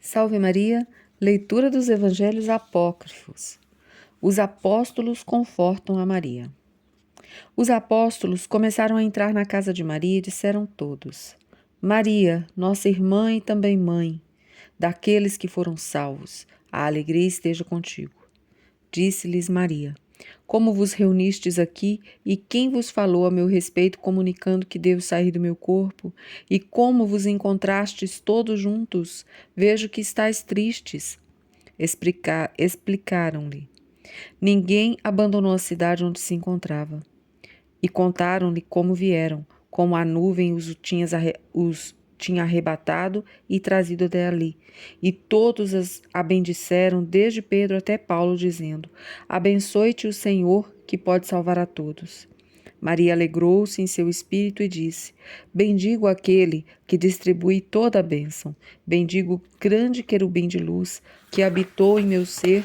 Salve Maria, leitura dos Evangelhos Apócrifos. Os apóstolos confortam a Maria. Os apóstolos começaram a entrar na casa de Maria e disseram todos: Maria, nossa irmã e também mãe, daqueles que foram salvos, a alegria esteja contigo. Disse-lhes Maria: Como vos reunistes aqui e quem vos falou a meu respeito, comunicando que devo sair do meu corpo? E como vos encontrastes todos juntos? Vejo que estáis tristes. Explicaram-lhe. Ninguém abandonou a cidade onde se encontrava. E contaram-lhe como vieram, como a nuvem os tinha arrebatado e trazido até ali. E todos a bendisseram, desde Pedro até Paulo, dizendo: Abençoe-te o Senhor, que pode salvar a todos. Maria alegrou-se em seu espírito e disse: Bendigo aquele que distribui toda a bênção. Bendigo o grande querubim de luz que habitou em meu ser,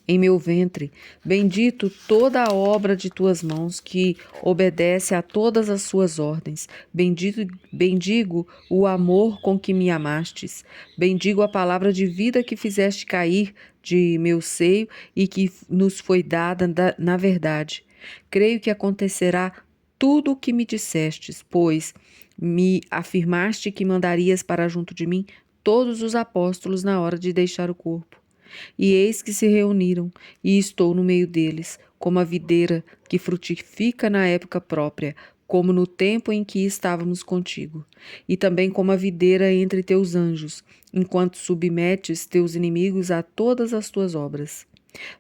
em meu ventre. Bendito toda a obra de tuas mãos, que obedece a todas as suas ordens. Bendigo o amor com que me amastes. Bendigo a palavra de vida que fizeste cair de meu seio e que nos foi dada na verdade. Creio que acontecerá tudo o que me dissestes, pois me afirmaste que mandarias para junto de mim todos os apóstolos na hora de deixar o corpo. E eis que se reuniram, e estou no meio deles, como a videira que frutifica na época própria, como no tempo em que estávamos contigo. E também como a videira entre teus anjos, enquanto submetes teus inimigos a todas as tuas obras.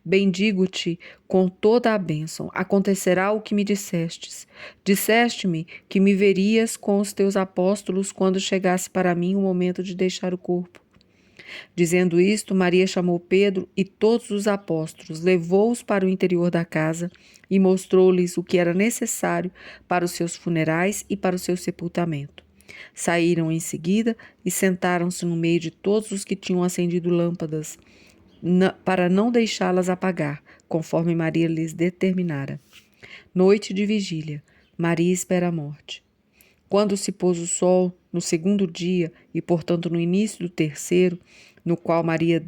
Bendigo-te com toda a bênção. Acontecerá o que me dissestes. Disseste-me que me verias com os teus apóstolos quando chegasse para mim o momento de deixar o corpo. Dizendo isto, Maria chamou Pedro e todos os apóstolos, levou-os para o interior da casa e mostrou-lhes o que era necessário para os seus funerais e para o seu sepultamento. Saíram em seguida e sentaram-se no meio de todos os que tinham acendido lâmpadas, para não deixá-las apagar, conforme Maria lhes determinara. Noite de vigília. Maria espera a morte. Quando se pôs o sol, no segundo dia, e portanto no início do terceiro, no qual Maria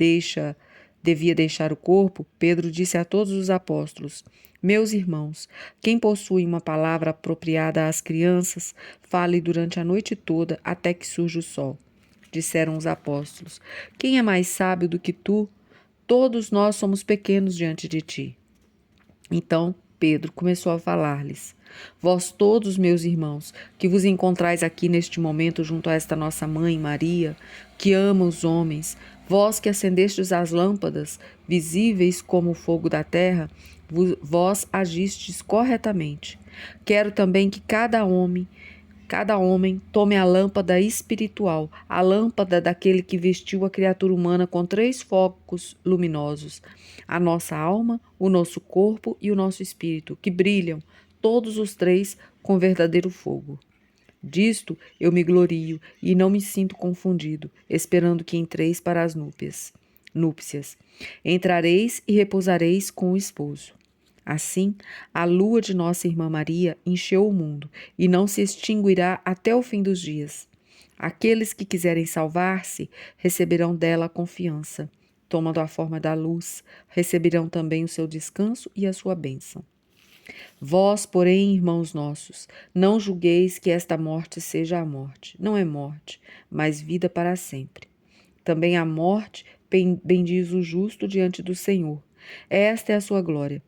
devia deixar o corpo, Pedro disse a todos os apóstolos: Meus irmãos, quem possui uma palavra apropriada às crianças, fale durante a noite toda até que surja o sol. Disseram os apóstolos: Quem é mais sábio do que tu? Todos nós somos pequenos diante de ti. Então Pedro começou a falar-lhes: Vós todos, meus irmãos, que vos encontrais aqui neste momento junto a esta nossa mãe, Maria, que ama os homens, vós que acendestes as lâmpadas, visíveis como o fogo da terra, vós agistes corretamente. Quero também que cada homem tome a lâmpada espiritual, a lâmpada daquele que vestiu a criatura humana com 3 focos luminosos, a nossa alma, o nosso corpo e o nosso espírito, que brilham, todos os 3, com verdadeiro fogo. Disto eu me glorio e não me sinto confundido, esperando que entreis para as núpcias. Entrareis e repousareis com o esposo. Assim, a lua de nossa irmã Maria encheu o mundo e não se extinguirá até o fim dos dias. Aqueles que quiserem salvar-se receberão dela a confiança. Tomando a forma da luz, receberão também o seu descanso e a sua bênção. Vós, porém, irmãos nossos, não julgueis que esta morte seja a morte. Não é morte, mas vida para sempre. Também a morte bendiz o justo diante do Senhor. Esta é a sua glória.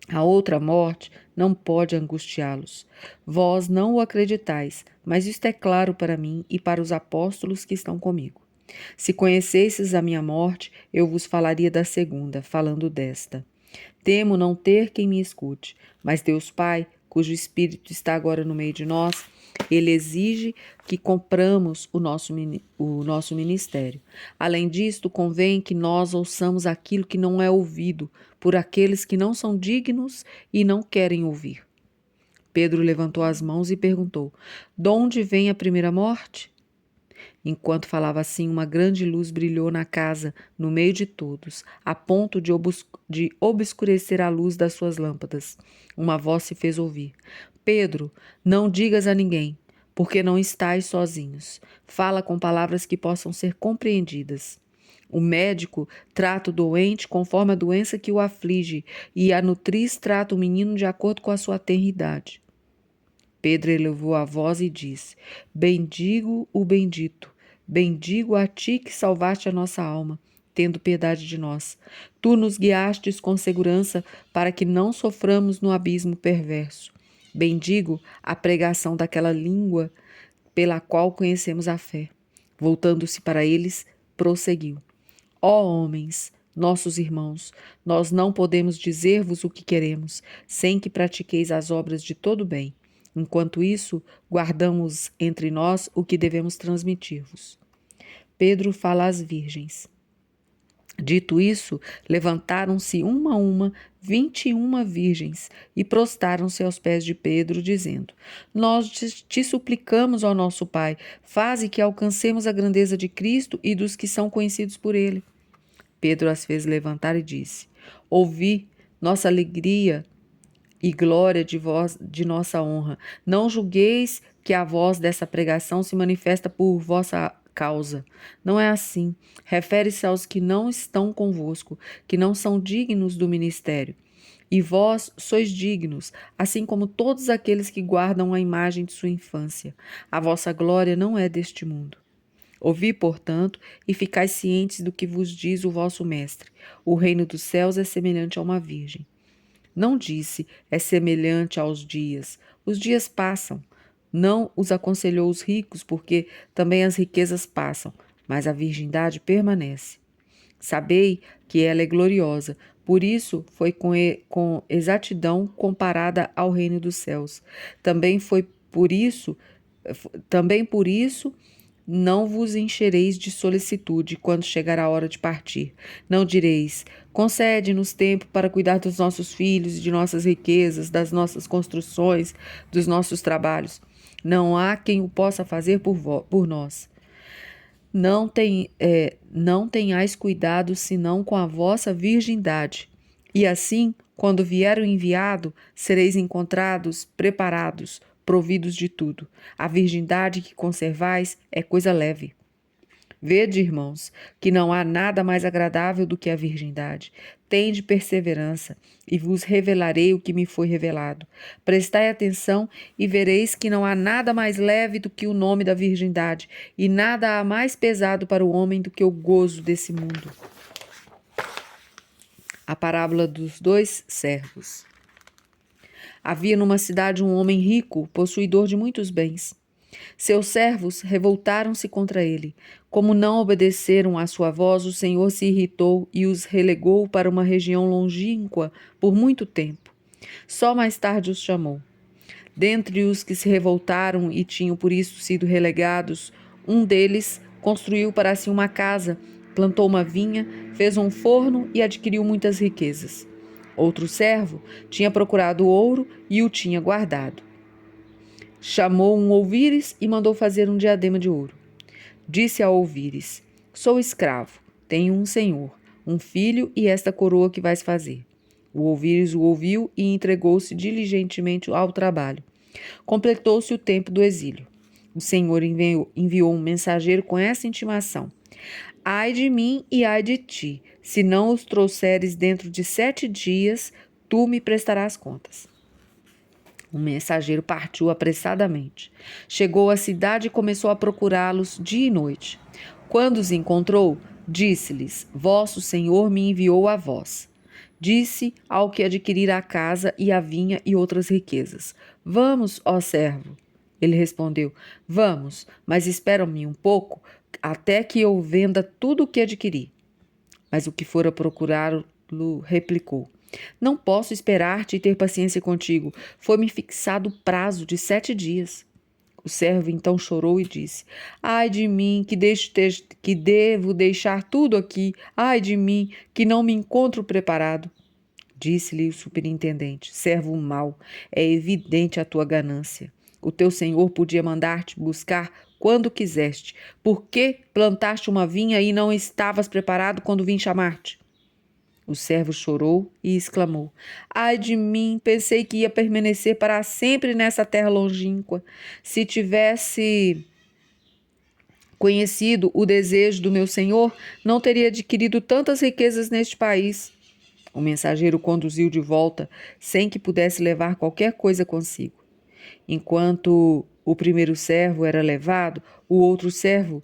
A outra morte não pode angustiá-los. Vós não o acreditais, mas isto é claro para mim e para os apóstolos que estão comigo. Se conhecesseis a minha morte, eu vos falaria da segunda, falando desta. Temo não ter quem me escute, mas Deus Pai, cujo Espírito está agora no meio de nós, ele exige que compramos o nosso ministério. Além disto, convém que nós ouçamos aquilo que não é ouvido por aqueles que não são dignos e não querem ouvir. Pedro levantou as mãos e perguntou: De onde vem a primeira morte? Enquanto falava assim, uma grande luz brilhou na casa, no meio de todos, a ponto de obscurecer a luz das suas lâmpadas. Uma voz se fez ouvir: Pedro, não digas a ninguém. porque não estais sozinhos. Fala com palavras que possam ser compreendidas. O médico trata o doente conforme a doença que o aflige, e a nutriz trata o menino de acordo com a sua tenra idade. Pedro elevou a voz e disse: Bendigo o bendito, bendigo a ti que salvaste a nossa alma, tendo piedade de nós. Tu nos guiastes com segurança para que não soframos no abismo perverso. Bendigo a pregação daquela língua pela qual conhecemos a fé. Voltando-se para eles, prosseguiu: Ó homens, nossos irmãos, nós não podemos dizer-vos o que queremos, sem que pratiqueis as obras de todo bem. Enquanto isso, guardamos entre nós o que devemos transmitir-vos. Pedro fala às virgens. Dito isso, levantaram-se uma a uma 21 virgens e prostaram-se aos pés de Pedro, dizendo: Nós te suplicamos, ó nosso Pai, faze que alcancemos a grandeza de Cristo e dos que são conhecidos por ele. Pedro as fez levantar e disse: Ouvi nossa alegria e glória de nossa honra. Não julgueis que a voz dessa pregação se manifesta por vossa causa. Não é assim. Refere-se aos que não estão convosco, que não são dignos do ministério. E vós sois dignos, assim como todos aqueles que guardam a imagem de sua infância. A vossa glória não é deste mundo. Ouvi, portanto, e ficai cientes do que vos diz o vosso mestre. O reino dos céus é semelhante a uma virgem. Não disse, é semelhante aos dias. Os dias passam. Não os aconselhou os ricos, porque também as riquezas passam, mas a virgindade permanece. Sabei que ela é gloriosa, por isso foi com exatidão comparada ao reino dos céus. Também por isso não vos enchereis de solicitude quando chegar a hora de partir. Não direis: concede-nos tempo para cuidar dos nossos filhos e de nossas riquezas, das nossas construções, dos nossos trabalhos. Não há quem o possa fazer por nós. Não tenhais cuidado senão com a vossa virgindade. E assim, quando vier o enviado, sereis encontrados preparados, providos de tudo. A virgindade que conservais é coisa leve. Vede, irmãos, que não há nada mais agradável do que a virgindade. Tende perseverança, e vos revelarei o que me foi revelado. Prestai atenção e vereis que não há nada mais leve do que o nome da virgindade, e nada há mais pesado para o homem do que o gozo desse mundo. A parábola dos 2 servos. Havia numa cidade um homem rico, possuidor de muitos bens. Seus servos revoltaram-se contra ele. Como não obedeceram à sua voz, o Senhor se irritou e os relegou para uma região longínqua por muito tempo. Só mais tarde os chamou. Dentre os que se revoltaram e tinham por isso sido relegados, um deles construiu para si uma casa, plantou uma vinha, fez um forno e adquiriu muitas riquezas. Outro servo tinha procurado ouro e o tinha guardado. Chamou um ouvires e mandou fazer um diadema de ouro. Disse ao ouvires: Sou escravo, tenho um senhor, um filho e esta coroa que vais fazer. O ouvires o ouviu e entregou-se diligentemente ao trabalho. Completou-se o tempo do exílio. O Senhor enviou um mensageiro com essa intimação: Ai de mim e ai de ti, se não os trouxeres dentro de 7 dias, tu me prestarás contas. O mensageiro partiu apressadamente. Chegou à cidade e começou a procurá-los dia e noite. Quando os encontrou, disse-lhes: Vosso Senhor me enviou a vós. Disse ao que adquirira a casa e a vinha e outras riquezas: Vamos, ó servo. Ele respondeu: Vamos, mas espera-me um pouco, até que eu venda tudo o que adquiri. Mas o que fora procurá-lo replicou: Não posso esperar-te e ter paciência contigo. Foi-me fixado o prazo de 7 dias. O servo então chorou e disse: Ai de mim, que devo deixar tudo aqui. Ai de mim, que não me encontro preparado. Disse-lhe o superintendente: Servo mau, é evidente a tua ganância. O teu senhor podia mandar-te buscar quando quiseste. Por que plantaste uma vinha e não estavas preparado quando vim chamar-te? O servo chorou e exclamou: Ai de mim, pensei que ia permanecer para sempre nessa terra longínqua. Se tivesse conhecido o desejo do meu senhor, não teria adquirido tantas riquezas neste país. O mensageiro conduziu de volta, sem que pudesse levar qualquer coisa consigo. Enquanto o primeiro servo era levado, o outro servo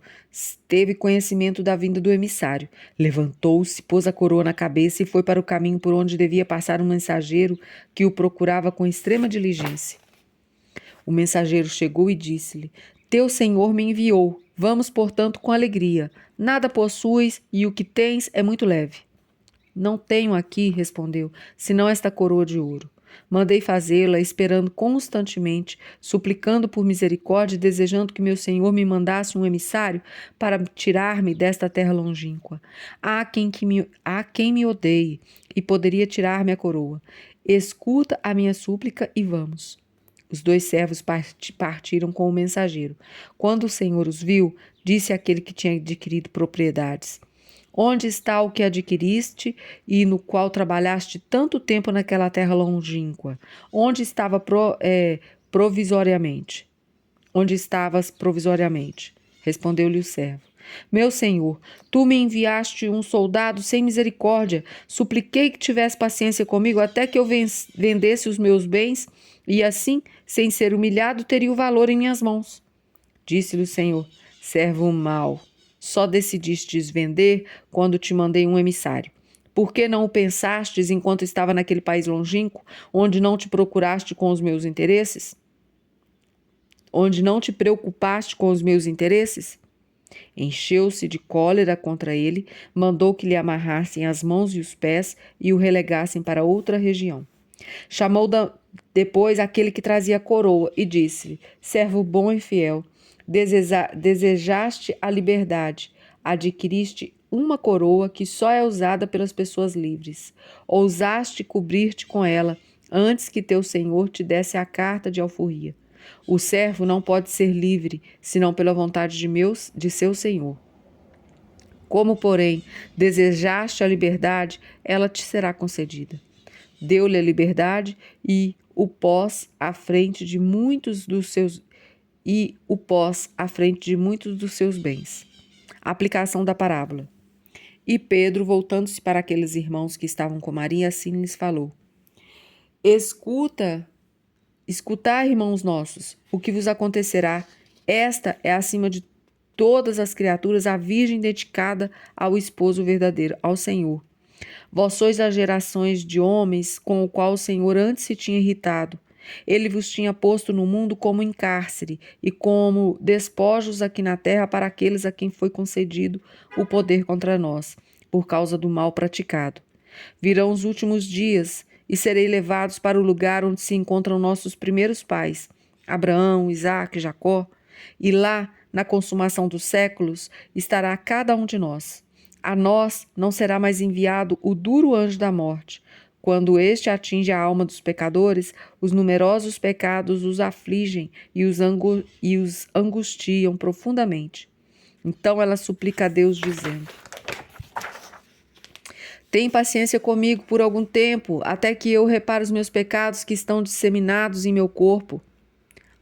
teve conhecimento da vinda do emissário. Levantou-se, pôs a coroa na cabeça e foi para o caminho por onde devia passar um mensageiro que o procurava com extrema diligência. O mensageiro chegou e disse-lhe: Teu senhor me enviou. Vamos, portanto, com alegria. Nada possuis e o que tens é muito leve. Não tenho aqui, respondeu, senão esta coroa de ouro. Mandei fazê-la, esperando constantemente, suplicando por misericórdia e desejando que meu senhor me mandasse um emissário para tirar-me desta terra longínqua. Há quem me odeie e poderia tirar-me a coroa. Escuta a minha súplica e vamos. Os dois servos partiram com o mensageiro. Quando o senhor os viu, disse àquele que tinha adquirido propriedades: Onde está o que adquiriste e no qual trabalhaste tanto tempo naquela terra longínqua? Onde estava provisoriamente? Onde estavas provisoriamente? Respondeu-lhe o servo. Meu senhor, tu me enviaste um soldado sem misericórdia. Supliquei que tivesse paciência comigo até que eu vendesse os meus bens e assim, sem ser humilhado, teria o valor em minhas mãos. Disse-lhe o senhor: servo mau, só decidistes vender quando te mandei um emissário. Por que não o pensastes enquanto estava naquele país longínquo, onde não te procuraste com os meus interesses? Onde não te preocupaste com os meus interesses? Encheu-se de cólera contra ele, mandou que lhe amarrassem as mãos e os pés e o relegassem para outra região. Chamou depois aquele que trazia a coroa e disse-lhe: servo bom e fiel, desejaste a liberdade, adquiriste uma coroa que só é usada pelas pessoas livres. Ousaste cobrir-te com ela antes que teu senhor te desse a carta de alforria. O servo não pode ser livre, senão pela vontade de seu senhor. Como, porém, desejaste a liberdade, ela te será concedida. Deu-lhe a liberdade e o pós à frente de muitos dos seus bens. Aplicação da parábola. E Pedro, voltando-se para aqueles irmãos que estavam com Maria, assim lhes falou: Escutai, irmãos nossos, o que vos acontecerá. Esta é acima de todas as criaturas a virgem dedicada ao esposo verdadeiro, ao Senhor. Vós sois as gerações de homens com o qual o Senhor antes se tinha irritado. Ele vos tinha posto no mundo como em cárcere e como despojos aqui na terra para aqueles a quem foi concedido o poder contra nós, por causa do mal praticado. Virão os últimos dias e serei levados para o lugar onde se encontram nossos primeiros pais, Abraão, Isaque, Jacó, e lá, na consumação dos séculos, estará cada um de nós. A nós não será mais enviado o duro anjo da morte. Quando este atinge a alma dos pecadores, os numerosos pecados os afligem e os angustiam profundamente. Então ela suplica a Deus, dizendo: Tem paciência comigo por algum tempo, até que eu repare os meus pecados que estão disseminados em meu corpo.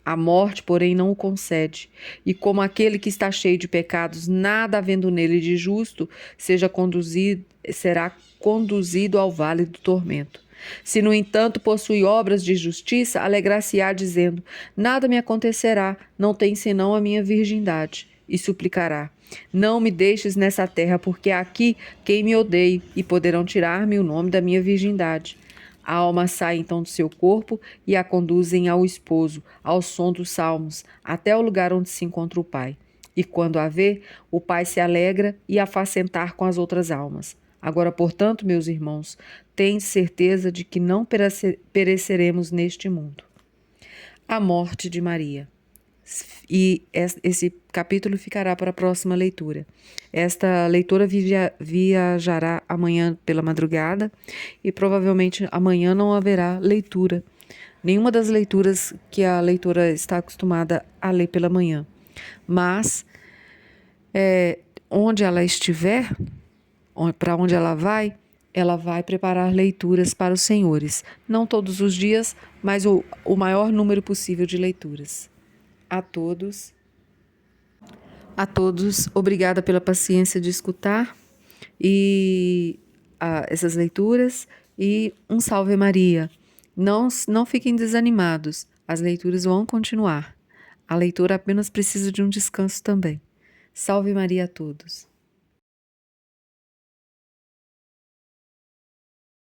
A morte, porém, não o concede, e como aquele que está cheio de pecados, nada havendo nele de justo, será conduzido ao vale do tormento. Se, no entanto, possui obras de justiça, alegrar-se-á, dizendo: Nada me acontecerá, não tem senão a minha virgindade. E suplicará: Não me deixes nessa terra, porque há aqui quem me odeie, e poderão tirar-me o nome da minha virgindade. A alma sai então do seu corpo e a conduzem ao esposo, ao som dos salmos, até o lugar onde se encontra o pai. E quando a vê, o pai se alegra e a faz sentar com as outras almas. Agora, portanto, meus irmãos, tendes certeza de que não pereceremos neste mundo. A morte de Maria. E esse capítulo ficará para a próxima leitura. Esta leitura viajará amanhã pela madrugada e provavelmente amanhã não haverá leitura. Nenhuma das leituras que a leitora está acostumada a ler pela manhã. Mas, onde ela estiver, para onde ela vai, ela vai preparar leituras para os senhores. Não todos os dias, mas o maior número possível de leituras. A todos, obrigada pela paciência de escutar e essas leituras e um Salve Maria. Não fiquem desanimados, as leituras vão continuar. A leitura apenas precisa de um descanso também. Salve Maria a todos.